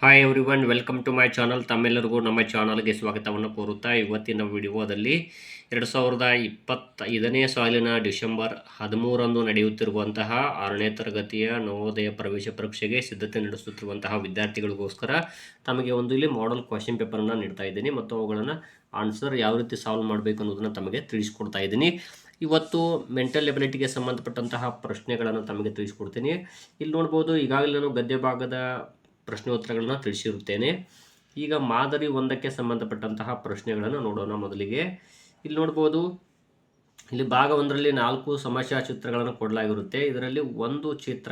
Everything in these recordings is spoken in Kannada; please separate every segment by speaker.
Speaker 1: Hi everyone, welcome to my channel. ತಮ್ಮೆಲ್ಲರಿಗೂ ನಮ್ಮ ಚಾನಲ್ಗೆ ಸ್ವಾಗತವನ್ನು ಕೋರುತ್ತಾ ಇವತ್ತಿನ ವಿಡಿಯೋದಲ್ಲಿ 2025ನೇ ಸಾಲಿನ ಡಿಸೆಂಬರ್ 13ರಂದು ನಡೆಯುತ್ತಿರುವಂತಹ 6ನೇ ತರಗತಿಯ ನವೋದಯ ಪ್ರವೇಶ ಪರೀಕ್ಷೆಗೆ ಸಿದ್ಧತೆ ನಡೆಸುತ್ತಿರುವಂತಹ ವಿದ್ಯಾರ್ಥಿಗಳಿಗೋಸ್ಕರ ತಮಗೆ ಇಲ್ಲಿ ಮಾಡೆಲ್ ಕ್ವಶನ್ ಪೇಪರನ್ನು ನೀಡ್ತಾ ಇದ್ದೀನಿ ಮತ್ತು ಅವುಗಳನ್ನು ಆನ್ಸರ್ ಯಾವ ರೀತಿ ಸಾಲ್ವ್ ಮಾಡಬೇಕು ಅನ್ನೋದನ್ನು ತಮಗೆ ತಿಳಿಸ್ಕೊಡ್ತಾ ಇದ್ದೀನಿ. ಇವತ್ತು ಮೆಂಟಲ್ ಎಬಿಲಿಟಿಗೆ ಸಂಬಂಧಪಟ್ಟಂತಹ ಪ್ರಶ್ನೆಗಳನ್ನು ತಮಗೆ ತಿಳಿಸ್ಕೊಡ್ತೀನಿ. ಇಲ್ಲಿ ನೋಡ್ಬೋದು, ಈಗಾಗಲೇ ನಾನು ಗದ್ಯ ಭಾಗದ ಪ್ರಶ್ನೋತ್ತರಗಳನ್ನು ತಿಳಿಸಿರುತ್ತೇನೆ. ಈಗ ಮಾದರಿ 1ಕ್ಕೆ ಸಂಬಂಧಪಟ್ಟಂತಹ ಪ್ರಶ್ನೆಗಳನ್ನು ನೋಡೋಣ. ಮೊದಲಿಗೆ ಇಲ್ಲಿ ನೋಡ್ಬೋದು, ಇಲ್ಲಿ ಭಾಗ 1ರಲ್ಲಿ 4 ಸಮಸ್ಯಾ ಚಿತ್ರಗಳನ್ನು ಕೊಡಲಾಗಿರುತ್ತೆ. ಇದರಲ್ಲಿ ಒಂದು ಚಿತ್ರ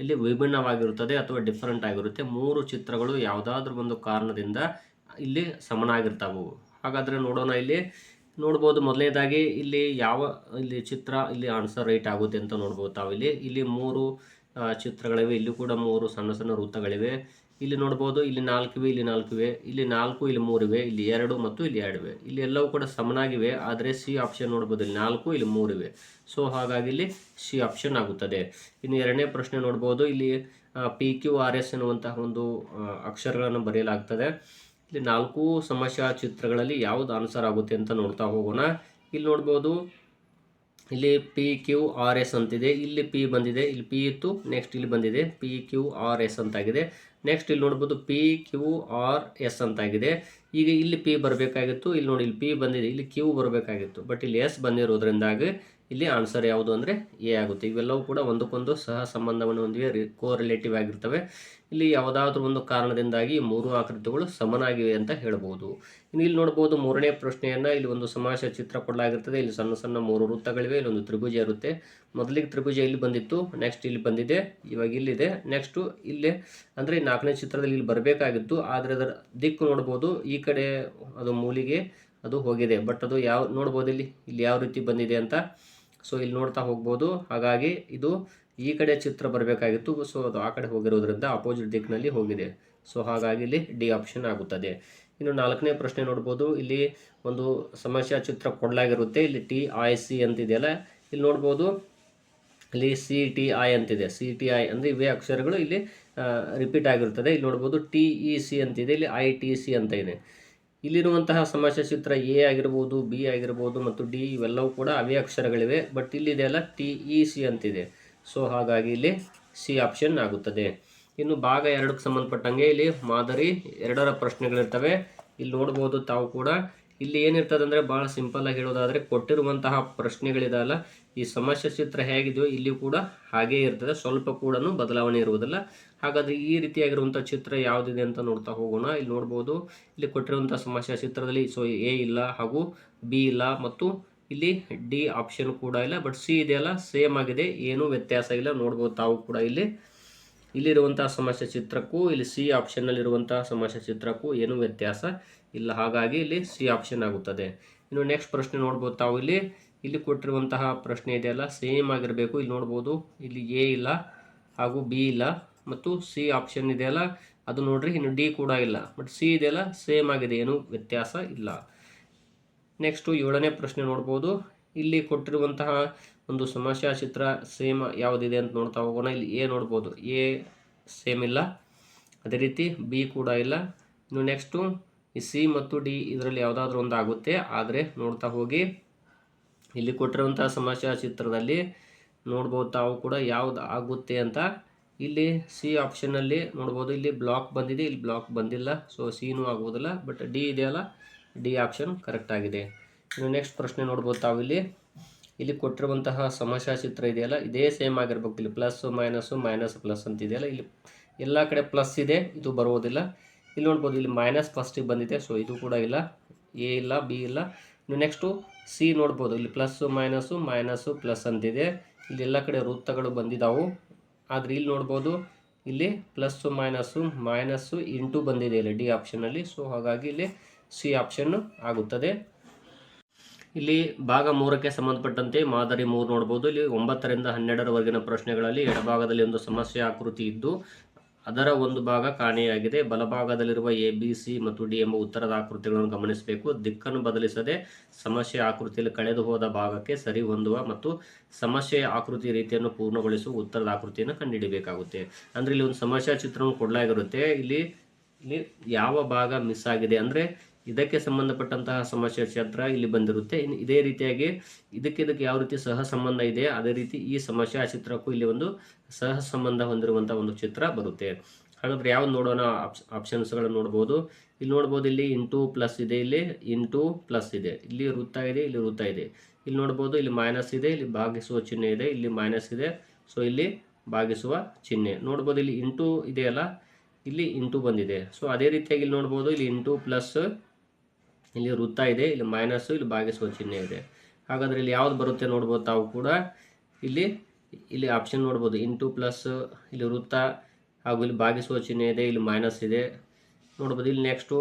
Speaker 1: ಇಲ್ಲಿ ವಿಭಿನ್ನವಾಗಿರುತ್ತದೆ ಅಥವಾ ಡಿಫರೆಂಟ್ ಆಗಿರುತ್ತೆ. 3 ಚಿತ್ರಗಳು ಯಾವುದಾದ್ರೂ ಒಂದು ಕಾರಣದಿಂದ ಇಲ್ಲಿ ಸಮನಾಗಿರ್ತಾವು. ಹಾಗಾದರೆ ನೋಡೋಣ. ಇಲ್ಲಿ ನೋಡ್ಬೋದು, ಮೊದಲನೇದಾಗಿ ಇಲ್ಲಿ ಇಲ್ಲಿ ಚಿತ್ರ ಇಲ್ಲಿ ಆನ್ಸರ್ ರೈಟ್ ಆಗುತ್ತೆ ಅಂತ ನೋಡ್ಬೋದು ತಾವು. ಇಲ್ಲಿ 3 ಚಿತ್ರಗಳಿವೆ. ಇಲ್ಲಿ ಕೂಡ 3 ಸಣ್ಣ ಸಣ್ಣ ವೃತ್ತಗಳಿವೆ. ಇಲ್ಲಿ ನೋಡ್ಬೋದು, ಇಲ್ಲಿ 4 ಇವೆ, ಇಲ್ಲಿ 4 ಇವೆ, ಇಲ್ಲಿ 4, ಇಲ್ಲಿ 3 ಇವೆ, ಇಲ್ಲಿ 2 ಮತ್ತು ಇಲ್ಲಿ 2 ಇವೆ. ಇಲ್ಲಿ ಎಲ್ಲವೂ ಕೂಡ ಸಮನಾಗಿವೆ. ಆದರೆ ಸಿ ಆಪ್ಷನ್ ನೋಡ್ಬೋದು, ಇಲ್ಲಿ 4, ಇಲ್ಲಿ 3 ಇವೆ. ಸೊ ಹಾಗಾಗಿ ಇಲ್ಲಿ ಸಿ ಆಪ್ಷನ್ ಆಗುತ್ತದೆ. ಇನ್ನು ಎರಡನೇ ಪ್ರಶ್ನೆ ನೋಡ್ಬೋದು, ಇಲ್ಲಿ PQRS ಎನ್ನುವಂತಹ ಒಂದು ಅಕ್ಷರಗಳನ್ನು ಬರೆಯಲಾಗ್ತದೆ. ಇಲ್ಲಿ 4 ಸಮಸ್ಯಾ ಚಿತ್ರಗಳಲ್ಲಿ ಯಾವುದು ಆನ್ಸರ್ ಆಗುತ್ತೆ ಅಂತ ನೋಡ್ತಾ ಹೋಗೋಣ. ಇಲ್ಲಿ ನೋಡ್ಬೋದು, ಇಲ್ಲಿ PQRS ಅಂತಿದೆ. ಇಲ್ಲಿ P ಬಂದಿದೆ, ಇಲ್ಲಿ P ಇತ್ತು, ನೆಕ್ಸ್ಟ್ ಇಲ್ಲಿ ಬಂದಿದೆ PQRS ಅಂತಾಗಿದೆ. ನೆಕ್ಸ್ಟ್ ಇಲ್ಲಿ ನೋಡ್ಬೋದು PQRS ಅಂತಾಗಿದೆ. ಈಗ ಇಲ್ಲಿ P ಬರಬೇಕಾಗಿತ್ತು, ಇಲ್ಲಿ ನೋಡಿ ಇಲ್ಲಿ P ಬಂದಿದೆ, ಇಲ್ಲಿ Q ಬರಬೇಕಾಗಿತ್ತು, ಬಟ್ ಇಲ್ಲಿ S ಬಂದಿರೋದ್ರಿಂದಾಗಿ ಇಲ್ಲಿ ಆನ್ಸರ್ ಯಾವುದು ಅಂದರೆ ಎ ಆಗುತ್ತೆ. ಇವೆಲ್ಲವೂ ಕೂಡ ಒಂದಕ್ಕೊಂದು ಸಹ ಸಂಬಂಧವನ್ನು ಹೊಂದಿವೆ, ಕೋರಿಲೇಟಿವ್ ಆಗಿರ್ತವೆ. ಇಲ್ಲಿ ಯಾವುದಾದ್ರೂ ಒಂದು ಕಾರಣದಿಂದಾಗಿ 3 ಆಕೃತಿಗಳು ಸಮನಾಗಿವೆ ಅಂತ ಹೇಳ್ಬೋದು. ಇನ್ನು ಇಲ್ಲಿ ನೋಡ್ಬೋದು, 3ನೇ ಪ್ರಶ್ನೆಯನ್ನು ಇಲ್ಲಿ ಒಂದು ಸಮಸ್ಯೆ ಚಿತ್ರ ಕೊಡಲಾಗಿರ್ತದೆ. ಇಲ್ಲಿ ಸಣ್ಣ ಸಣ್ಣ 3 ವೃತ್ತಗಳಿವೆ, ಇಲ್ಲಿ ಒಂದು ತ್ರಿಭುಜ ಇರುತ್ತೆ. ಮೊದಲಿಗೆ ತ್ರಿಭುಜ ಇಲ್ಲಿ ಬಂದಿತ್ತು, ನೆಕ್ಸ್ಟ್ ಇಲ್ಲಿ ಬಂದಿದೆ, ಇವಾಗ ಇಲ್ಲಿದೆ, ನೆಕ್ಸ್ಟು ಇಲ್ಲೇ ಅಂದರೆ 4ನೇ ಚಿತ್ರದಲ್ಲಿ ಇಲ್ಲಿ ಬರಬೇಕಾಗಿತ್ತು. ಆದರೆ ಅದರ ದಿಕ್ಕು ನೋಡ್ಬೋದು, ಈ ಕಡೆ ಅದು ಮೂಲಿಗೆ ಅದು ಹೋಗಿದೆ. ಬಟ್ ಅದು ನೋಡ್ಬೋದು ಇಲ್ಲಿ ಯಾವ ರೀತಿ ಬಂದಿದೆ ಅಂತ. ಸೊ ಇಲ್ಲಿ ನೋಡ್ತಾ ಹೋಗ್ಬೋದು. ಹಾಗಾಗಿ ಇದು ಈ ಕಡೆ ಚಿತ್ರ ಬರಬೇಕಾಗಿತ್ತು. ಸೊ ಅದು ಆ ಕಡೆ ಹೋಗಿರೋದ್ರಿಂದ ಅಪೋಸಿಟ್ ದಿಕ್ಕಿನಲ್ಲಿ ಹೋಗಿದೆ. ಸೊ ಹಾಗಾಗಿ ಇಲ್ಲಿ ಡಿ ಆಪ್ಷನ್ ಆಗುತ್ತದೆ. ಇನ್ನು 4ನೇ ಪ್ರಶ್ನೆ ನೋಡ್ಬೋದು, ಇಲ್ಲಿ ಒಂದು ಸಮಸ್ಯಾ ಚಿತ್ರ ಕೊಡಲಾಗಿರುತ್ತೆ. ಇಲ್ಲಿ TIC ಅಂತಿದೆಯಲ್ಲ, ಇಲ್ಲಿ ನೋಡ್ಬೋದು, ಇಲ್ಲಿ CTI ಅಂತಿದೆ. CTI ಅಂದರೆ ಇವೇ ಅಕ್ಷರಗಳು ಇಲ್ಲಿ ರಿಪೀಟ್ ಆಗಿರುತ್ತದೆ. ಇಲ್ಲಿ ನೋಡ್ಬೋದು TEC ಅಂತಿದೆ, ಇಲ್ಲಿ ITC ಅಂತ ಇದೆ. ಇಲ್ಲಿರುವಂತಹ ಸಮಸ್ಯೆ ಚಿತ್ರ ಎ ಆಗಿರ್ಬೋದು, ಬಿ ಆಗಿರ್ಬೋದು ಮತ್ತು ಡಿ, ಇವೆಲ್ಲವೂ ಕೂಡ ಅವೇ ಅಕ್ಷರಗಳಿವೆ. ಬಟ್ ಇಲ್ಲಿದೆಯಲ್ಲ TEC ಅಂತಿದೆ. ಸೊ ಹಾಗಾಗಿ ಇಲ್ಲಿ ಸಿ ಆಪ್ಷನ್ ಆಗುತ್ತದೆ. ಇನ್ನು ಭಾಗ 2ಕ್ಕೆ ಸಂಬಂಧಪಟ್ಟಂಗೆ ಇಲ್ಲಿ ಮಾದರಿ 2ರ ಪ್ರಶ್ನೆಗಳಿರ್ತವೆ. ಇಲ್ಲಿ ನೋಡ್ಬೋದು ತಾವು ಕೂಡ. ಇಲ್ಲಿ ಏನಿರ್ತದೆ ಅಂದರೆ ಭಾಳ ಸಿಂಪಲ್ಲಾಗಿ ಹೇಳೋದಾದರೆ, ಕೊಟ್ಟಿರುವಂತಹ ಪ್ರಶ್ನೆಗಳಿದಲ್ಲ, ಈ ಸಮಸ್ಯೆ ಚಿತ್ರ ಹೇಗಿದೆಯೋ ಇಲ್ಲಿ ಕೂಡ ಹಾಗೇ ಇರ್ತದೆ, ಸ್ವಲ್ಪ ಕೂಡ ಬದಲಾವಣೆ ಇರುವುದಿಲ್ಲ. ಹಾಗಾದರೆ ಈ ರೀತಿಯಾಗಿರುವಂಥ ಚಿತ್ರ ಯಾವುದಿದೆ ಅಂತ ನೋಡ್ತಾ ಹೋಗೋಣ. ಇಲ್ಲಿ ನೋಡ್ಬೋದು, ಇಲ್ಲಿ ಕೊಟ್ಟಿರುವಂಥ ಸಮಸ್ಯೆ ಚಿತ್ರದಲ್ಲಿ ಸೊ ಎ ಇಲ್ಲ, ಹಾಗೂ ಬಿ ಇಲ್ಲ, ಮತ್ತು ಇಲ್ಲಿ ಡಿ ಆಪ್ಷನ್ ಕೂಡ ಇಲ್ಲ. ಬಟ್ ಸಿ ಇದೆಯಲ್ಲ, ಸೇಮ್ ಆಗಿದೆ, ಏನೂ ವ್ಯತ್ಯಾಸ ಇಲ್ಲ. ನೋಡ್ಬೋದು ತಾವು ಕೂಡ ಇಲ್ಲಿರುವಂತಹ ಸಮಸ್ಯೆ ಚಿತ್ರಕ್ಕೂ ಇಲ್ಲಿ ಸಿ ಆಪ್ಷನ್ನಲ್ಲಿರುವಂತಹ ಸಮಸ್ಯೆ ಚಿತ್ರಕ್ಕೂ ಏನೂ ವ್ಯತ್ಯಾಸ ಇಲ್ಲ. ಹಾಗಾಗಿ ಇಲ್ಲಿ ಸಿ ಆಪ್ಷನ್ ಆಗುತ್ತದೆ. ಇನ್ನು ನೆಕ್ಸ್ಟ್ ಪ್ರಶ್ನೆ ನೋಡ್ಬೋದು ತಾವು. ಇಲ್ಲಿ ಕೊಟ್ಟಿರುವಂತಹ ಪ್ರಶ್ನೆ ಇದೆಯಲ್ಲ, ಸೇಮ್ ಆಗಿರಬೇಕು. ಇಲ್ಲಿ ನೋಡ್ಬೋದು, ಇಲ್ಲಿ ಎ ಇಲ್ಲ, ಹಾಗೂ ಬಿ ಇಲ್ಲ, ಮತ್ತು ಸಿ ಆಪ್ಷನ್ ಇದೆಯಲ್ಲ ಅದು ನೋಡ್ರಿ. ಇನ್ನು ಡಿ ಕೂಡ ಇಲ್ಲ, ಬಟ್ ಸಿ ಇದೆಯಲ್ಲ ಸೇಮ್ ಆಗಿದೆ, ಏನೂ ವ್ಯತ್ಯಾಸ ಇಲ್ಲ. ನೆಕ್ಸ್ಟು 7ನೇ ಪ್ರಶ್ನೆ ನೋಡ್ಬೋದು. ಇಲ್ಲಿ ಕೊಟ್ಟಿರುವಂತಹ ಒಂದು ಸಮಸ್ಯಾ ಚಿತ್ರ ಸೇಮ್ ಯಾವುದಿದೆ ಅಂತ ನೋಡ್ತಾ ಹೋಗೋಣ. ಇಲ್ಲಿ ಎ ನೋಡ್ಬೋದು, ಎ ಸೇಮ್ ಇಲ್ಲ, ಅದೇ ರೀತಿ ಬಿ ಕೂಡ ಇಲ್ಲ. ಇನ್ನು ನೆಕ್ಸ್ಟು ಈ ಸಿ ಮತ್ತು ಡಿ ಇದರಲ್ಲಿ ಯಾವುದಾದ್ರೂ ಒಂದು ಆಗುತ್ತೆ. ಆದರೆ ನೋಡ್ತಾ ಹೋಗಿ, ಇಲ್ಲಿ ಕೊಟ್ಟಿರುವಂತಹ ಸಮಸ್ಯಾ ಚಿತ್ರದಲ್ಲಿ ನೋಡ್ಬೋದು ತಾವು ಕೂಡ ಯಾವ್ದು ಆಗುತ್ತೆ ಅಂತ. ಇಲ್ಲಿ ಸಿ ಆಪ್ಷನ್ನಲ್ಲಿ ನೋಡ್ಬೋದು, ಇಲ್ಲಿ ಬ್ಲಾಕ್ ಬಂದಿದೆ, ಇಲ್ಲಿ ಬ್ಲಾಕ್ ಬಂದಿಲ್ಲ. ಸೊ ಸಿನೂ ಆಗುವುದಿಲ್ಲ. ಬಟ್ ಡಿ ಇದೆಯಲ್ಲ, ಡಿ ಆಪ್ಷನ್ ಕರೆಕ್ಟ್ ಆಗಿದೆ. ಇನ್ನು ನೆಕ್ಸ್ಟ್ ಪ್ರಶ್ನೆ ನೋಡ್ಬೋದು ತಾವು. ಇಲ್ಲಿ ಕೊಟ್ಟಿರುವಂತಹ ಸಮಸ್ಯಾ ಚಿತ್ರ ಇದೆಯಲ್ಲ, ಇದೇ ಸೇಮ್ ಆಗಿರ್ಬೇಕು. ಇಲ್ಲಿ ಪ್ಲಸ್ ಮೈನಸ್ಸು, ಮೈನಸ್ ಪ್ಲಸ್ ಅಂತಿದೆಯಲ್ಲ, ಇಲ್ಲಿ ಎಲ್ಲ ಕಡೆ ಪ್ಲಸ್ ಇದೆ, ಇದು ಬರುವುದಿಲ್ಲ. ಇಲ್ಲಿ ನೋಡ್ಬೋದು, ಇಲ್ಲಿ ಮೈನಸ್ ಫಸ್ಟಿಗೆ ಬಂದಿದೆ, ಸೊ ಇದು ಕೂಡ ಇಲ್ಲ. ಎ ಇಲ್ಲ, ಬಿ ಇಲ್ಲ. ಇನ್ನು ನೆಕ್ಸ್ಟು ಸಿ ನೋಡ್ಬೋದು, ಇಲ್ಲಿ ಪ್ಲಸ್ಸು ಮೈನಸ್ಸು, ಮೈನಸ್ಸು ಪ್ಲಸ್ ಅಂತಿದೆ. ಇಲ್ಲಿ ಎಲ್ಲ ಕಡೆ ವೃತ್ತಗಳು ಬಂದಿದ್ದಾವು. ಆದರೆ ಇಲ್ಲಿ ನೋಡ್ಬೋದು, ಇಲ್ಲಿ ಪ್ಲಸ್ಸು ಮೈನಸ್ಸು, ಮೈನಸ್ಸು ಇಂಟು ಬಂದಿದೆ ಇಲ್ಲಿ ಡಿ ಆಪ್ಷನ್ನಲ್ಲಿ. ಸೊ ಹಾಗಾಗಿ ಇಲ್ಲಿ ಸಿ ಆಪ್ಷನ್ ಆಗುತ್ತದೆ. ಇಲ್ಲಿ ಭಾಗ 3ಕ್ಕೆ ಸಂಬಂಧಪಟ್ಟಂತೆ ಮಾದರಿ 3 ನೋಡ್ಬೋದು. ಇಲ್ಲಿ 9ರಿಂದ 12ರವರೆಗಿನ ಪ್ರಶ್ನೆಗಳಲ್ಲಿ ಎಡಭಾಗದಲ್ಲಿ ಒಂದು ಸಮಸ್ಯೆ ಆಕೃತಿ ಇದ್ದು ಅದರ ಒಂದು ಭಾಗ ಕಾಣೆಯಾಗಿದೆ. ಬಲಭಾಗದಲ್ಲಿರುವ ಎ, ಬಿ, ಸಿ ಮತ್ತು ಡಿ ಎಂಬ ಉತ್ತರದ ಆಕೃತಿಗಳನ್ನು ಗಮನಿಸಬೇಕು. ದಿಕ್ಕನ್ನು ಬದಲಿಸದೆ ಸಮಸ್ಯೆ ಆಕೃತಿಯಲ್ಲಿ ಕಳೆದು ಹೋದ ಭಾಗಕ್ಕೆ ಸರಿ ಹೊಂದುವ ಮತ್ತು ಸಮಸ್ಯೆಯ ಆಕೃತಿ ರೀತಿಯನ್ನು ಪೂರ್ಣಗೊಳಿಸುವ ಉತ್ತರದ ಆಕೃತಿಯನ್ನು ಕಂಡುಹಿಡಿಯಬೇಕಾಗುತ್ತೆ. ಅಂದರೆ ಇಲ್ಲಿ ಒಂದು ಸಮಸ್ಯಾ ಚಿತ್ರವನ್ನು ಕೊಡಲಾಗಿರುತ್ತೆ. ಇಲ್ಲಿ ಇಲ್ಲಿ ಯಾವ ಭಾಗ ಮಿಸ್ ಆಗಿದೆ ಅಂದರೆ ಇದಕ್ಕೆ ಸಂಬಂಧಪಟ್ಟಂತಹ ಸಮಸ್ಯೆ ಕ್ಷೇತ್ರ ಇಲ್ಲಿ ಬಂದಿರುತ್ತೆ. ಇನ್ನು ಇದೇ ರೀತಿಯಾಗಿ ಇದಕ್ಕೆ ಯಾವ ರೀತಿ ಸಹ ಸಂಬಂಧ ಇದೆ ಅದೇ ರೀತಿ ಈ ಸಮಸ್ಯೆ ಚಿತ್ರಕ್ಕೂ ಇಲ್ಲಿ ಒಂದು ಸಹ ಸಂಬಂಧ ಹೊಂದಿರುವಂಥ ಒಂದು ಚಿತ್ರ ಬರುತ್ತೆ. ಹಾಗಾದರೆ ಯಾವ್ದು ನೋಡೋಣ? ಆಪ್ಷನ್ಸ್ಗಳನ್ನು ನೋಡ್ಬೋದು. ಇಲ್ಲಿ ನೋಡ್ಬೋದು, ಇಲ್ಲಿ ಇಂಟು ಪ್ಲಸ್ ಇದೆ, ಇಲ್ಲಿ ಇಂಟು ಪ್ಲಸ್ ಇದೆ, ಇಲ್ಲಿ ವೃತ್ತ ಇದೆ, ಇಲ್ಲಿ ವೃತ್ತ ಇದೆ. ಇಲ್ಲಿ ನೋಡ್ಬೋದು, ಇಲ್ಲಿ ಮೈನಸ್ ಇದೆ, ಇಲ್ಲಿ ಭಾಗಿಸುವ ಚಿಹ್ನೆ ಇದೆ, ಇಲ್ಲಿ ಮೈನಸ್ ಇದೆ. ಸೊ ಇಲ್ಲಿ ಭಾಗಿಸುವ ಚಿಹ್ನೆ ನೋಡ್ಬೋದು. ಇಲ್ಲಿ ಇಂಟು ಇದೆಯಲ್ಲ, ಇಲ್ಲಿ ಇಂಟು ಬಂದಿದೆ. ಸೊ ಅದೇ ರೀತಿಯಾಗಿ ಇಲ್ಲಿ ನೋಡ್ಬೋದು, ಇಲ್ಲಿ ಇಂಟು ಪ್ಲಸ್, ಇಲ್ಲಿ ವೃತ್ತ ಇದೆ, ಇಲ್ಲಿ ಮೈನಸ್ಸು, ಇಲ್ಲಿ ಭಾಗಿಸುವ ಚಿಹ್ನೆ ಇದೆ. ಹಾಗಾದರೆ ಇಲ್ಲಿ ಯಾವ್ದು ಬರುತ್ತೆ ನೋಡ್ಬೋದು ತಾವು ಕೂಡ. ಇಲ್ಲಿ ಆಪ್ಷನ್ ನೋಡ್ಬೋದು, ಇಂಟು ಪ್ಲಸ್, ಇಲ್ಲಿ ವೃತ್ತ ಹಾಗೂ ಇಲ್ಲಿ ಭಾಗಿಸುವ ಚಿಹ್ನೆ ಇದೆ, ಇಲ್ಲಿ ಮೈನಸ್ ಇದೆ ನೋಡ್ಬೋದು. ಇಲ್ಲಿ ನೆಕ್ಸ್ಟು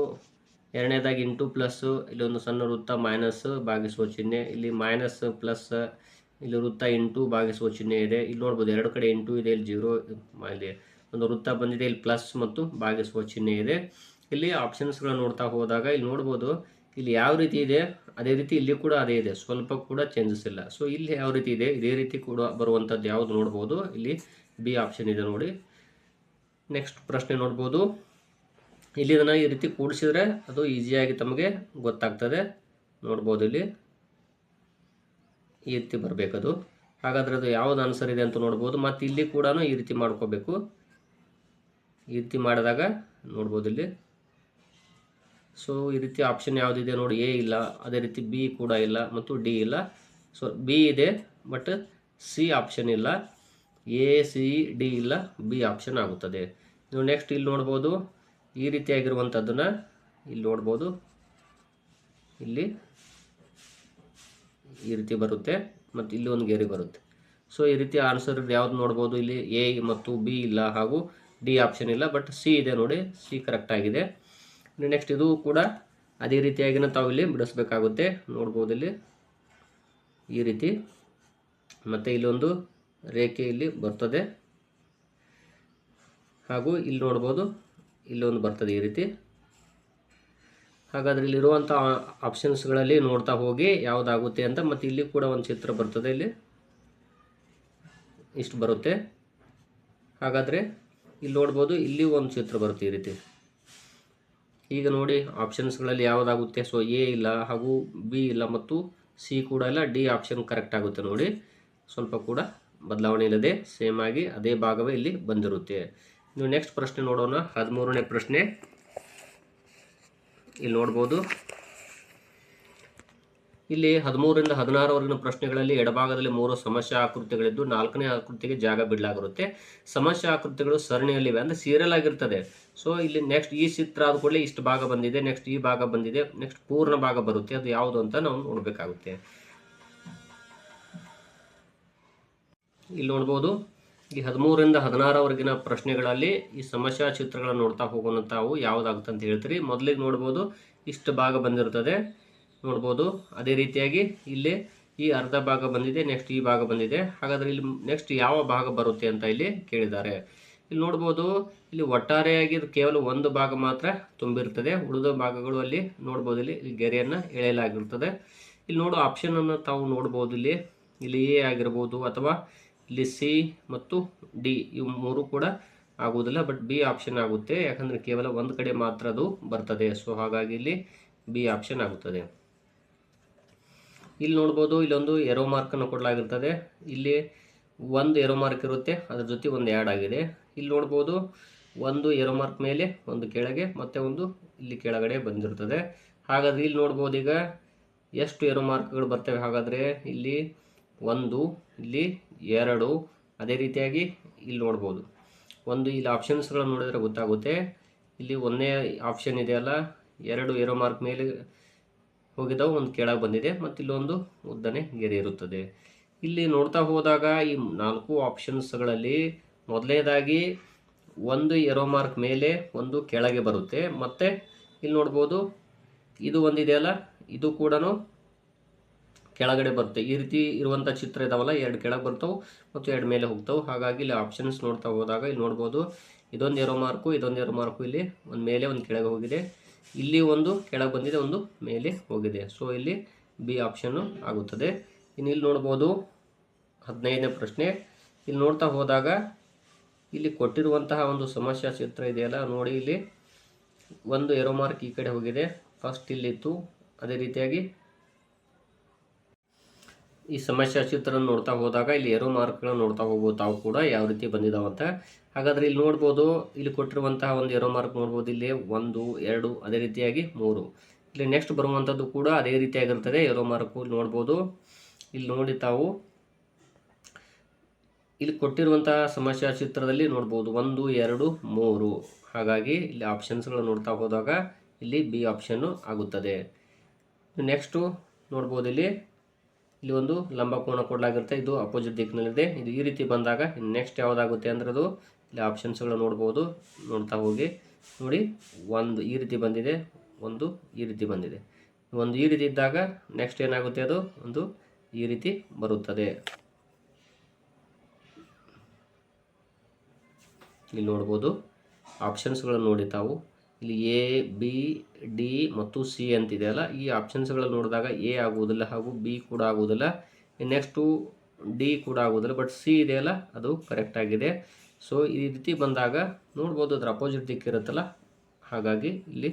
Speaker 1: ಎರಡನೇದಾಗಿ ಇಂಟು ಪ್ಲಸ್ಸು, ಇಲ್ಲಿ ಒಂದು ಸಣ್ಣ ವೃತ್ತ, ಮೈನಸ್ ಭಾಗಿಸುವ ಚಿಹ್ನೆ, ಇಲ್ಲಿ ಮೈನಸ್ ಪ್ಲಸ್, ಇಲ್ಲಿ ವೃತ್ತ ಇಂಟು ಭಾಗಿಸುವ ಚಿಹ್ನೆ ಇದೆ. ಇಲ್ಲಿ ನೋಡ್ಬೋದು ಎರಡು ಕಡೆ ಇಂಟು ಇದೆ, ಇಲ್ಲಿ ಜೀರೋ, ಇಲ್ಲಿ ಒಂದು ವೃತ್ತ ಬಂದಿದೆ, ಇಲ್ಲಿ ಪ್ಲಸ್ ಮತ್ತು ಭಾಗಿಸುವ ಚಿಹ್ನೆ ಇದೆ. ಇಲ್ಲಿ ಆಪ್ಷನ್ಸ್ಗಳು ನೋಡ್ತಾ ಹೋದಾಗ ಇಲ್ಲಿ ನೋಡ್ಬೋದು, ಇಲ್ಲಿ ಯಾವ ರೀತಿ ಇದೆ ಅದೇ ರೀತಿ ಇಲ್ಲಿ ಕೂಡ ಅದೇ ಇದೆ, ಸ್ವಲ್ಪ ಕೂಡ ಚೇಂಜಸ್ ಇಲ್ಲ. ಸೊ ಇಲ್ಲಿ ಯಾವ ರೀತಿ ಇದೆ ಇದೇ ರೀತಿ ಕೂಡ ಬರುವಂಥದ್ದು ಯಾವುದು ನೋಡ್ಬೋದು, ಇಲ್ಲಿ ಬಿ ಆಪ್ಷನ್ ಇದೆ ನೋಡಿ. ನೆಕ್ಸ್ಟ್ ಪ್ರಶ್ನೆ ನೋಡ್ಬೋದು. ಇಲ್ಲಿ ಇದನ್ನು ಈ ರೀತಿ ಕೂಡಿಸಿದ್ರೆ ಅದು ಈಸಿಯಾಗಿ ತಮಗೆ ಗೊತ್ತಾಗ್ತದೆ ನೋಡ್ಬೋದು. ಇಲ್ಲಿ ಈ ರೀತಿ ಬರಬೇಕದು. ಹಾಗಾದರೆ ಅದು ಯಾವುದು ಆನ್ಸರ್ ಇದೆ ಅಂತ ನೋಡ್ಬೋದು. ಮತ್ತು ಇಲ್ಲಿ ಕೂಡ ಈ ರೀತಿ ಮಾಡ್ಕೋಬೇಕು. ಈ ರೀತಿ ಮಾಡಿದಾಗ ನೋಡ್ಬೋದು ಇಲ್ಲಿ. ಸೊ ಈ ರೀತಿ ಆಪ್ಷನ್ ಯಾವುದಿದೆ ನೋಡಿ, ಎ ಇಲ್ಲ, ಅದೇ ರೀತಿ ಬಿ ಕೂಡ ಇಲ್ಲ ಮತ್ತು ಡಿ ಇಲ್ಲ. ಸೊ ಬಿ ಇದೆ ಬಟ್ ಸಿ ಆಪ್ಷನ್ ಇಲ್ಲ, ಎ ಸಿ ಡಿ ಇಲ್ಲ, ಬಿ ಆಪ್ಷನ್ ಆಗುತ್ತದೆ. ನೀವು ನೆಕ್ಸ್ಟ್ ಇಲ್ಲಿ ನೋಡ್ಬೋದು, ಈ ರೀತಿಯಾಗಿರುವಂಥದ್ದನ್ನು ಇಲ್ಲಿ ನೋಡ್ಬೋದು. ಇಲ್ಲಿ ಈ ರೀತಿ ಬರುತ್ತೆ ಮತ್ತು ಇಲ್ಲಿ ಒಂದು ಗೆರೆ ಬರುತ್ತೆ. ಸೊ ಈ ರೀತಿ ಆನ್ಸರ್ ಯಾವ್ದು ನೋಡ್ಬೋದು, ಇಲ್ಲಿ ಎ ಮತ್ತು ಬಿ ಇಲ್ಲ ಹಾಗೂ ಡಿ ಆಪ್ಷನ್ ಇಲ್ಲ, ಬಟ್ ಸಿ ಇದೆ ನೋಡಿ, ಸಿ ಕರೆಕ್ಟ್ ಆಗಿದೆ. ನೆಕ್ಸ್ಟ್ ಇದು ಕೂಡ ಅದೇ ರೀತಿಯಾಗಿನ ತಾವು ಇಲ್ಲಿ ಬಿಡಿಸ್ಬೇಕಾಗುತ್ತೆ ನೋಡ್ಬೋದು. ಇಲ್ಲಿ ಈ ರೀತಿ ಮತ್ತು ಇಲ್ಲೊಂದು ರೇಖೆ ಇಲ್ಲಿ ಬರ್ತದೆ ಹಾಗೂ ಇಲ್ಲಿ ನೋಡ್ಬೋದು ಇಲ್ಲೊಂದು ಬರ್ತದೆ ಈ ರೀತಿ. ಹಾಗಾದರೆ ಇಲ್ಲಿರುವಂಥ ಆಪ್ಷನ್ಸ್ಗಳಲ್ಲಿ ನೋಡ್ತಾ ಹೋಗಿ ಯಾವುದಾಗುತ್ತೆ ಅಂತ. ಮತ್ತು ಇಲ್ಲಿ ಕೂಡ ಒಂದು ಚಿತ್ರ ಬರ್ತದೆ, ಇಲ್ಲಿ ಇಷ್ಟು ಬರುತ್ತೆ. ಹಾಗಾದರೆ ಇಲ್ಲಿ ನೋಡ್ಬೋದು, ಇಲ್ಲಿ ಒಂದು ಚಿತ್ರ ಬರುತ್ತೆ ಈ ರೀತಿ. ಈಗ ನೋಡಿ ಆಪ್ಷನ್ಸ್ಗಳಲ್ಲಿ ಯಾವುದಾಗುತ್ತೆ. ಸೊ ಎ ಇಲ್ಲ ಹಾಗೂ ಬಿ ಇಲ್ಲ ಮತ್ತು ಸಿ ಕೂಡ ಇಲ್ಲ, ಡಿ ಆಪ್ಷನ್ ಕರೆಕ್ಟ್ ಆಗುತ್ತೆ ನೋಡಿ. ಸ್ವಲ್ಪ ಕೂಡ ಬದಲಾವಣೆ ಇಲ್ಲದೆ ಸೇಮ್ ಆಗಿ ಅದೇ ಭಾಗವೇ ಇಲ್ಲಿ ಬಂದಿರುತ್ತೆ. ನೀವು ನೆಕ್ಸ್ಟ್ ಪ್ರಶ್ನೆ ನೋಡೋಣ. 13ನೇ ಪ್ರಶ್ನೆ ಇಲ್ಲಿ ನೋಡ್ಬೋದು. ಇಲ್ಲಿ 13ರಿಂದ 16ವರೆಗಿನ ಪ್ರಶ್ನೆಗಳಲ್ಲಿ ಎಡಭಾಗದಲ್ಲಿ 3 ಸಮಸ್ಯೆ ಆಕೃತಿಗಳಿದ್ದು 4ನೇ ಆಕೃತಿಗೆ ಜಾಗ ಬಿಡಲಾಗಿರುತ್ತೆ. ಸಮಸ್ಯೆ ಆಕೃತಿಗಳು ಸರಣಿಯಲ್ಲಿವೆ, ಅಂದರೆ ಸೀರಿಯಲ್ ಆಗಿರ್ತದೆ. ಸೊ ಇಲ್ಲಿ ನೆಕ್ಸ್ಟ್ ಈ ಚಿತ್ರ ಆದ ಕೂಡಲೇ ಇಷ್ಟು ಭಾಗ ಬಂದಿದೆ, ನೆಕ್ಸ್ಟ್ ಈ ಭಾಗ ಬಂದಿದೆ, ನೆಕ್ಸ್ಟ್ ಪೂರ್ಣ ಭಾಗ ಬರುತ್ತೆ. ಅದು ಯಾವುದು ಅಂತ ನಾವು ನೋಡಬೇಕಾಗುತ್ತೆ. ಇಲ್ಲಿ ನೋಡ್ಬೋದು, ಈ 13ರಿಂದ 16ವರೆಗಿನ ಪ್ರಶ್ನೆಗಳಲ್ಲಿ ಈ ಸಮಸ್ಯಾ ಚಿತ್ರಗಳನ್ನು ನೋಡ್ತಾ ಹೋಗೋಣ. ತಾವು ಯಾವುದಾಗುತ್ತೆ ಅಂತ ಹೇಳ್ತೀರಿ. ಮೊದಲಿಗೆ ನೋಡ್ಬೋದು, ಇಷ್ಟು ಭಾಗ ಬಂದಿರ್ತದೆ ನೋಡ್ಬೋದು. ಅದೇ ರೀತಿಯಾಗಿ ಇಲ್ಲಿ ಈ ಅರ್ಧ ಭಾಗ ಬಂದಿದೆ, ನೆಕ್ಸ್ಟ್ ಈ ಭಾಗ ಬಂದಿದೆ. ಹಾಗಾದರೆ ಇಲ್ಲಿ ನೆಕ್ಸ್ಟ್ ಯಾವ ಭಾಗ ಬರುತ್ತೆ ಅಂತ ಇಲ್ಲಿ ಕೇಳಿದ್ದಾರೆ. ಇಲ್ಲಿ ನೋಡ್ಬೋದು, ಇಲ್ಲಿ ಒಟ್ಟಾರೆಯಾಗಿ ಕೇವಲ ಒಂದು ಭಾಗ ಮಾತ್ರ ತುಂಬಿರ್ತದೆ, ಉಳಿದ ಭಾಗಗಳು ಅಲ್ಲಿ ನೋಡ್ಬೋದು. ಇಲ್ಲಿ ಗೆರೆಯನ್ನು ಎಳೆಯಲಾಗಿರ್ತದೆ. ಇಲ್ಲಿ ನೋಡೋ ಆಪ್ಷನನ್ನು ತಾವು ನೋಡ್ಬೋದು. ಇಲ್ಲಿ ಎ ಆಗಿರ್ಬೋದು ಅಥವಾ ಇಲ್ಲಿ ಸಿ ಮತ್ತು ಡಿ ಇವು ಮೂರು ಕೂಡ ಆಗುವುದಿಲ್ಲ, ಬಟ್ ಬಿ ಆಪ್ಷನ್ ಆಗುತ್ತೆ. ಯಾಕಂದರೆ ಕೇವಲ ಒಂದು ಕಡೆ ಮಾತ್ರ ಅದು ಬರ್ತದೆ. ಸೊ ಹಾಗಾಗಿ ಇಲ್ಲಿ ಬಿ ಆಪ್ಷನ್ ಆಗುತ್ತದೆ. ಇಲ್ಲಿ ನೋಡ್ಬೋದು, ಇಲ್ಲೊಂದು ಎರೋ ಮಾರ್ಕನ್ನು ಕೊಡಲಾಗಿರ್ತದೆ. ಇಲ್ಲಿ ಒಂದು ಎರೋ ಮಾರ್ಕ್ ಇರುತ್ತೆ, ಅದ್ರ ಜೊತೆ ಒಂದು ಆ್ಯಡ್ ಆಗಿದೆ. ಇಲ್ಲಿ ನೋಡ್ಬೋದು, ಒಂದು ಎರೋ ಮಾರ್ಕ್ ಮೇಲೆ, ಒಂದು ಕೆಳಗೆ, ಮತ್ತು ಒಂದು ಇಲ್ಲಿ ಕೆಳಗಡೆ ಬಂದಿರ್ತದೆ. ಹಾಗಾದರೆ ಇಲ್ಲಿ ನೋಡ್ಬೋದು, ಈಗ ಎಷ್ಟು ಎರೋ ಮಾರ್ಕ್ಗಳು ಬರ್ತವೆ. ಹಾಗಾದರೆ ಇಲ್ಲಿ 1, ಇಲ್ಲಿ 2, ಅದೇ ರೀತಿಯಾಗಿ ಇಲ್ಲಿ ನೋಡ್ಬೋದು ಒಂದು. ಇಲ್ಲಿ ಆಪ್ಷನ್ಸ್ಗಳನ್ನು ನೋಡಿದರೆ ಗೊತ್ತಾಗುತ್ತೆ. ಇಲ್ಲಿ ಒಂದೇ ಆಪ್ಷನ್ ಇದೆಯಲ್ಲ, 2 ಎರೋ ಮಾರ್ಕ್ ಮೇಲೆ ಹೋಗಿದ್ದಾವೆ, ಒಂದು ಕೆಳಗೆ ಬಂದಿದೆ, ಮತ್ತು ಇಲ್ಲೊಂದು ಉದ್ದನೆ ಗೆರೆ ಇರುತ್ತದೆ. ಇಲ್ಲಿ ನೋಡ್ತಾ ಹೋದಾಗ ಈ 4 ಆಪ್ಷನ್ಸ್ಗಳಲ್ಲಿ ಮೊದಲನೇದಾಗಿ ಒಂದು ಎರೋ ಮಾರ್ಕ್ ಮೇಲೆ, ಒಂದು ಕೆಳಗೆ ಬರುತ್ತೆ. ಮತ್ತು ಇಲ್ಲಿ ನೋಡ್ಬೋದು, ಇದು ಒಂದಿದೆಯಲ್ಲ, ಇದು ಕೂಡ ಕೆಳಗಡೆ ಬರುತ್ತೆ. ಈ ರೀತಿ ಇರುವಂಥ ಚಿತ್ರ ಇದಾವಲ್ಲ, 2 ಕೆಳಗೆ ಬರ್ತಾವೆ ಮತ್ತು 2 ಮೇಲೆ ಹೋಗ್ತಾವೆ. ಹಾಗಾಗಿ ಇಲ್ಲಿ ಆಪ್ಷನ್ಸ್ ನೋಡ್ತಾ ಹೋದಾಗ ಇಲ್ಲಿ ನೋಡ್ಬೋದು, ಇದೊಂದು ಎರೋ ಮಾರ್ಕು, ಇದೊಂದು ಎರೋ ಮಾರ್ಕು, ಇಲ್ಲಿ ಒಂದು ಮೇಲೆ ಒಂದು ಕೆಳಗೆ ಹೋಗಿದೆ, ಇಲ್ಲಿ ಒಂದು ಕೆಳಗೆ ಬಂದಿದೆ, ಒಂದು ಮೇಲೆ ಹೋಗಿದೆ. ಸೊ ಇಲ್ಲಿ ಬಿ ಆಪ್ಷನ್ನು ಆಗುತ್ತದೆ. ಇನ್ನು ಇಲ್ಲಿ ನೋಡ್ಬೋದು 15ನೇ ಪ್ರಶ್ನೆ. ಇಲ್ಲಿ ನೋಡ್ತಾ ಹೋದಾಗ ಇಲ್ಲಿ ಕೊಟ್ಟಿರುವಂತಹ ಒಂದು ಸಮಸ್ಯಾ ಚಿತ್ರ ಇದೆಯಲ್ಲ ನೋಡಿ, ಇಲ್ಲಿ ಒಂದು ಏರೋ ಮಾರ್ಕ್ ಈ ಕಡೆ ಹೋಗಿದೆ, ಫಸ್ಟ್ ಇಲ್ಲಿತ್ತು. ಅದೇ ರೀತಿಯಾಗಿ ಈ ಸಮಸ್ಯೆ ಚಿತ್ರ ನೋಡ್ತಾ ಹೋದಾಗ ಇಲ್ಲಿ ಏರೋ ಮಾರ್ಕ್ಗಳನ್ನು ನೋಡ್ತಾ ಹೋಗ್ಬೋದು ತಾವು ಕೂಡ ಯಾವ ರೀತಿ ಬಂದಿದ್ದಾವಂತ. ಹಾಗಾದರೆ ಇಲ್ಲಿ ನೋಡ್ಬೋದು, ಇಲ್ಲಿ ಕೊಟ್ಟಿರುವಂತಹ ಒಂದು ಏರೋ ಮಾರ್ಕ್ ನೋಡ್ಬೋದು, ಇಲ್ಲಿ 1 2 ಅದೇ ರೀತಿಯಾಗಿ 3. ಇಲ್ಲಿ ನೆಕ್ಸ್ಟ್ ಬರುವಂಥದ್ದು ಕೂಡ ಅದೇ ರೀತಿಯಾಗಿರ್ತದೆ ಏರೋ ಮಾರ್ಕು ನೋಡ್ಬೋದು. ಇಲ್ಲಿ ನೋಡಿ ತಾವು ಇಲ್ಲಿ ಕೊಟ್ಟಿರುವಂತಹ ಸಮಸ್ಯೆ ಚಿತ್ರದಲ್ಲಿ ನೋಡ್ಬೋದು 1 2 3. ಹಾಗಾಗಿ ಇಲ್ಲಿ ಆಪ್ಷನ್ಸ್ಗಳು ನೋಡ್ತಾ ಹೋದಾಗ ಇಲ್ಲಿ ಬಿ ಆಪ್ಷನ್ನು ಆಗುತ್ತದೆ. ನೆಕ್ಸ್ಟು ನೋಡ್ಬೋದು, ಇಲ್ಲಿ ಒಂದು ಲಂಬಕೋನ ಕೊಡಲಾಗಿರುತ್ತೆ, ಇದು ಅಪೋಸಿಟ್ ದಿಕ್ಕಿನಲ್ಲಿದೆ. ಇದು ಈ ರೀತಿ ಬಂದಾಗ ನೆಕ್ಸ್ಟ್ ಯಾವುದಾಗುತ್ತೆ ಅಂದರೆ ಅದು ಇಲ್ಲಿ ಆಪ್ಷನ್ಸ್ಗಳು ನೋಡ್ಬೋದು. ನೋಡ್ತಾ ಹೋಗಿ ನೋಡಿ, ಒಂದು ಈ ರೀತಿ ಬಂದಿದೆ, ಒಂದು ಈ ರೀತಿ ಬಂದಿದೆ. ಒಂದು ಈ ರೀತಿ ಇದ್ದಾಗ ನೆಕ್ಸ್ಟ್ ಏನಾಗುತ್ತೆ, ಅದು ಒಂದು ಈ ರೀತಿ ಬರುತ್ತದೆ. ಇಲ್ಲಿ ನೋಡ್ಬೋದು ಆಪ್ಷನ್ಸ್ಗಳನ್ನು ನೋಡಿ ತಾವು. ಇಲ್ಲಿ ಎ ಬಿ ಡಿ ಮತ್ತು ಸಿ ಅಂತಿದೆಯಲ್ಲ, ಈ ಆಪ್ಷನ್ಸ್ಗಳನ್ನು ನೋಡಿದಾಗ ಎ ಆಗುವುದಿಲ್ಲ ಹಾಗೂ ಬಿ ಕೂಡ ಆಗುವುದಿಲ್ಲ, ನೆಕ್ಸ್ಟು ಡಿ ಕೂಡ ಆಗುವುದಿಲ್ಲ, ಬಟ್ ಸಿ ಇದೆಯಲ್ಲ ಅದು ಕರೆಕ್ಟ್ ಆಗಿದೆ. ಸೊ ಈ ರೀತಿ ಬಂದಾಗ ನೋಡ್ಬೋದು ಅದರ ಅಪೋಸಿಟ್ ದಿಕ್ಕಿರುತ್ತಲ್ಲ, ಹಾಗಾಗಿ ಇಲ್ಲಿ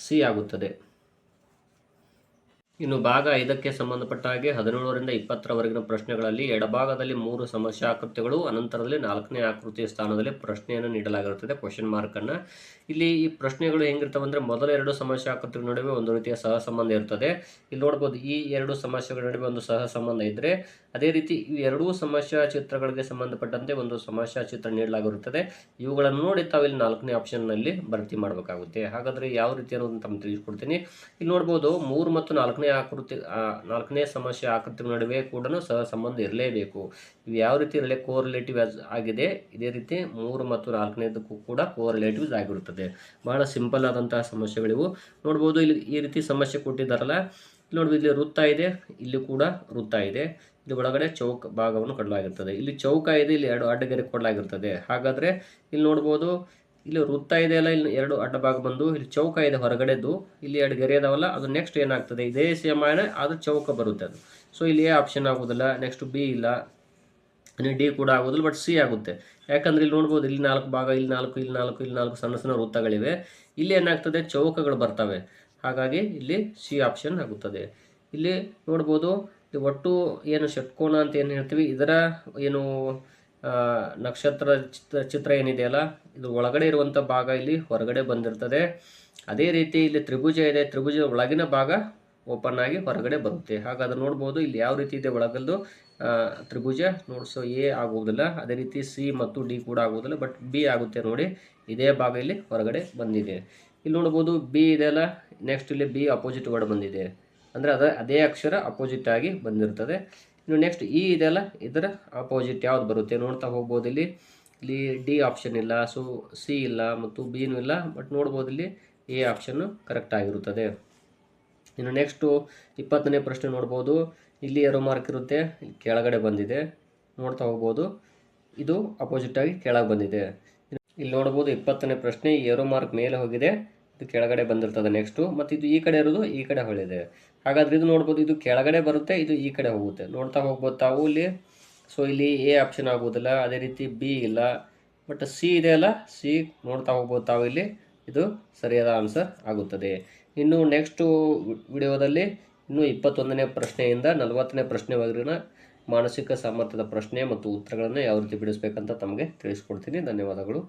Speaker 1: ಸಿ ಆಗುತ್ತದೆ. ಇನ್ನು ಭಾಗ 5ಕ್ಕೆ ಸಂಬಂಧಪಟ್ಟ ಹಾಗೆ 17ರಿಂದ 20ರವರೆಗಿನ ಪ್ರಶ್ನೆಗಳಲ್ಲಿ ಎಡಭಾಗದಲ್ಲಿ 3 ಸಮಸ್ಯೆ ಆಕೃತಿಗಳು, ಅನಂತರದಲ್ಲಿ 4ನೇ ಆಕೃತಿಯ ಸ್ಥಾನದಲ್ಲಿ ಪ್ರಶ್ನೆಯನ್ನು ನೀಡಲಾಗಿರುತ್ತದೆ, ಕ್ವಶನ್ ಮಾರ್ಕನ್ನು. ಇಲ್ಲಿ ಈ ಪ್ರಶ್ನೆಗಳು ಹೆಂಗಿರ್ತವೆ ಅಂದರೆ, ಮೊದಲ 2 ಸಮಸ್ಯೆ ಆಕೃತಿಗಳ ನಡುವೆ ಒಂದು ರೀತಿಯ ಸಹ ಸಂಬಂಧ ಇರ್ತದೆ. ಇಲ್ಲಿ ನೋಡ್ಬೋದು ಈ 2 ಸಮಸ್ಯೆಗಳ ನಡುವೆ ಒಂದು ಸಹ ಸಂಬಂಧ ಇದ್ದರೆ, ಅದೇ ರೀತಿ ಈ 2 ಸಮಸ್ಯಾ ಚಿತ್ರಗಳಿಗೆ ಸಂಬಂಧಪಟ್ಟಂತೆ ಒಂದು ಸಮಸ್ಯಾ ಚಿತ್ರ ನೀಡಲಾಗಿರುತ್ತದೆ. ಇವುಗಳನ್ನು ನೋಡಿ ತಾವು ಇಲ್ಲಿ 4ನೇ ಆಪ್ಷನ್ನಲ್ಲಿ ಭರ್ತಿ ಮಾಡಬೇಕಾಗುತ್ತೆ. ಹಾಗಾದರೆ ಯಾವ ರೀತಿ ಅನ್ನೋದನ್ನು ತಮ್ಮ ತಿಳಿಸ್ಕೊಡ್ತೀನಿ. ಇಲ್ಲಿ ನೋಡ್ಬೋದು 3 ಮತ್ತು 4ನೇ ಸಮಸ್ಯೆ ಆಕೃತಿಗಳ ನಡುವೆ ಕೂಡ ಸಹ ಸಂಬಂಧ ಇರಲೇಬೇಕು. ಇವು ಯಾವ ರೀತಿ ಇರಲಿ, ಕೋರಿಲೇಟಿವ್ ಆಗಿದೆ. ಇದೇ ರೀತಿ 3 ಮತ್ತು 4ನೇದಕ್ಕೂ ಕೂಡ ಕೋರಿಲೇಟಿವ್ಸ್ ಆಗಿರುತ್ತದೆ. ಬಹಳ ಸಿಂಪಲ್ ಆದಂತಹ ಸಮಸ್ಯೆಗಳಿವು. ನೋಡ್ಬೋದು ಇಲ್ಲಿ ಈ ರೀತಿ ಸಮಸ್ಯೆ ಕೊಟ್ಟಿದ್ದಾರಲ್ಲ, ನೋಡ್ಬೋದು ಇಲ್ಲಿ ವೃತ್ತ ಇದೆ, ಇಲ್ಲಿ ಕೂಡ ವೃತ್ತ ಇದೆ, ಇಲ್ಲಿ ಒಳಗಡೆ ಚೌಕ ಭಾಗವನ್ನು ಕೊಡಲಾಗಿರ್ತದೆ, ಇಲ್ಲಿ ಚೌಕ ಇದೆ, ಇಲ್ಲಿ 2 ಅಡ್ಡಗೆರೆ ಕೊಡಲಾಗಿರ್ತದೆ. ಹಾಗಾದರೆ ಇಲ್ಲಿ ನೋಡ್ಬೋದು ಇಲ್ಲಿ ವೃತ್ತ ಇದೆಯಲ್ಲ, ಇಲ್ಲಿ 2 ಅಡ್ಡ ಭಾಗ ಬಂದು ಇಲ್ಲಿ ಚೌಕ ಇದೆ ಹೊರಗಡೆದು, ಇಲ್ಲಿ 2 ಗೆರೆ ಇದಾವಲ್ಲ, ಅದು ನೆಕ್ಸ್ಟ್ ಏನಾಗ್ತದೆ ಇದೇ ಸೇಮ್ ಅದು ಚೌಕ ಬರುತ್ತೆ ಅದು. ಸೊ ಇಲ್ಲಿ ಎ ಆಪ್ಷನ್ ಆಗೋದಿಲ್ಲ, ನೆಕ್ಸ್ಟ್ ಬಿ ಇಲ್ಲ, ಇನ್ನು ಡಿ ಕೂಡ ಆಗೋದಿಲ್ಲ, ಬಟ್ ಸಿ ಆಗುತ್ತೆ. ಯಾಕಂದರೆ ಇಲ್ಲಿ ನೋಡ್ಬೋದು ಇಲ್ಲಿ 4 ಭಾಗ, ಇಲ್ಲಿ 4, ಇಲ್ಲಿ 4, ಇಲ್ಲಿ 4 ಸಣ್ಣ ಸಣ್ಣ ವೃತ್ತಗಳಿವೆ, ಇಲ್ಲಿ ಏನಾಗ್ತದೆ ಚೌಕಗಳು ಬರ್ತವೆ. ಹಾಗಾಗಿ ಇಲ್ಲಿ ಸಿ ಆಪ್ಷನ್ ಆಗುತ್ತದೆ. ಇಲ್ಲಿ ನೋಡ್ಬೋದು ಒಟ್ಟು ಏನು ಷಟ್ಕೋನ ಅಂತ ಏನು ಹೇಳ್ತೀವಿ, ಇದರ ಏನು ನಕ್ಷತ್ರ ಚಿತ್ರ ಏನಿದೆಯಲ್ಲ, ಇದು ಒಳಗಡೆ ಇರುವಂಥ ಭಾಗ ಇಲ್ಲಿ ಹೊರಗಡೆ ಬಂದಿರ್ತದೆ. ಅದೇ ರೀತಿ ಇಲ್ಲಿ ತ್ರಿಭುಜ ಇದೆ, ತ್ರಿಭುಜದ ಒಳಗಿನ ಭಾಗ ಓಪನ್ ಆಗಿ ಹೊರಗಡೆ ಬರುತ್ತೆ. ಹಾಗಾದ್ರೆ ನೋಡ್ಬೋದು ಇಲ್ಲಿ ಯಾವ ರೀತಿ ಇದೆ ಒಳಗಲ್ದು ತ್ರಿಭುಜ ಸೊ ಎ ಆಗುವುದಿಲ್ಲ, ಅದೇ ರೀತಿ ಸಿ ಮತ್ತು ಡಿ ಕೂಡ ಆಗುವುದಿಲ್ಲ, ಬಟ್ ಬಿ ಆಗುತ್ತೆ. ನೋಡಿ ಇದೇ ಭಾಗ ಇಲ್ಲಿ ಹೊರಗಡೆ ಬಂದಿದೆ. ಇಲ್ಲಿ ನೋಡ್ಬೋದು ಬಿ ಇದೆಯಲ್ಲ, ನೆಕ್ಸ್ಟ್ ಇಲ್ಲಿ ಬಿ ಅಪೋಸಿಟ್ ವರ್ಡ್ ಬಂದಿದೆ, ಅಂದರೆ ಅದೇ ಅಕ್ಷರ ಅಪೋಸಿಟ್ ಆಗಿ ಬಂದಿರ್ತದೆ. ಇನ್ನು ನೆಕ್ಸ್ಟ್ ಇ ಇದೆಯಲ್ಲ, ಇದರ ಅಪೋಸಿಟ್ ಯಾವ್ದು ಬರುತ್ತೆ ನೋಡ್ತಾ ಹೋಗ್ಬೋದು. ಇಲ್ಲಿ ಡಿ ಆಪ್ಷನ್ ಇಲ್ಲ, ಸೊ ಸಿ ಇಲ್ಲ ಮತ್ತು ಬಿನೂ ಇಲ್ಲ, ಬಟ್ ನೋಡ್ಬೋದು ಇಲ್ಲಿ ಎ ಆಪ್ಷನ್ನು ಕರೆಕ್ಟ್ ಆಗಿರುತ್ತದೆ. ಇನ್ನು ನೆಕ್ಸ್ಟು 20ನೇ ಪ್ರಶ್ನೆ ನೋಡ್ಬೋದು. ಇಲ್ಲಿ ಏರೋ ಮಾರ್ಕ್ ಇರುತ್ತೆ, ಕೆಳಗಡೆ ಬಂದಿದೆ, ನೋಡ್ತಾ ಹೋಗ್ಬೋದು, ಇದು ಅಪೋಸಿಟ್ ಆಗಿ ಕೆಳಗೆ ಬಂದಿದೆ. ಇಲ್ಲಿ ನೋಡ್ಬೋದು 20ನೇ ಪ್ರಶ್ನೆ, ಏರೋ ಮಾರ್ಕ್ ಮೇಲೆ ಹೋಗಿದೆ, ಇದು ಕೆಳಗಡೆ ಬಂದಿರ್ತದೆ ನೆಕ್ಸ್ಟು, ಮತ್ತು ಇದು ಈ ಕಡೆ ಇರೋದು ಈ ಕಡೆ ಹೊಳಿದೆ. ಹಾಗಾದರೆ ಇದು ನೋಡ್ಬೋದು, ಇದು ಕೆಳಗಡೆ ಬರುತ್ತೆ, ಇದು ಈ ಕಡೆ ಹೋಗುತ್ತೆ, ನೋಡ್ತಾ ಹೋಗ್ಬೋದು ತಾವು ಇಲ್ಲಿ. ಸೊ ಇಲ್ಲಿ ಎ ಆಪ್ಷನ್ ಆಗೋದಿಲ್ಲ, ಅದೇ ರೀತಿ ಬಿ ಇಲ್ಲ, ಬಟ್ ಸಿ ಇದೆ ಅಲ್ಲ, ಸಿ ನೋಡ್ತಾ ಹೋಗ್ಬೋದು ತಾವು ಇಲ್ಲಿ, ಇದು ಸರಿಯಾದ ಆನ್ಸರ್ ಆಗುತ್ತದೆ. ಇನ್ನು ನೆಕ್ಸ್ಟು ವಿಡಿಯೋದಲ್ಲಿ ಇನ್ನು 21ನೇ ಪ್ರಶ್ನೆಯಿಂದ 40ನೇ ಪ್ರಶ್ನೆವರೆಗಿನ ಮಾನಸಿಕ ಸಾಮರ್ಥ್ಯದ ಪ್ರಶ್ನೆ ಮತ್ತು ಉತ್ತರಗಳನ್ನು ಯಾವ ರೀತಿ ಬಿಡಿಸ್ಬೇಕಂತ ತಮಗೆ ತಿಳಿಸ್ಕೊಡ್ತೀನಿ. ಧನ್ಯವಾದಗಳು.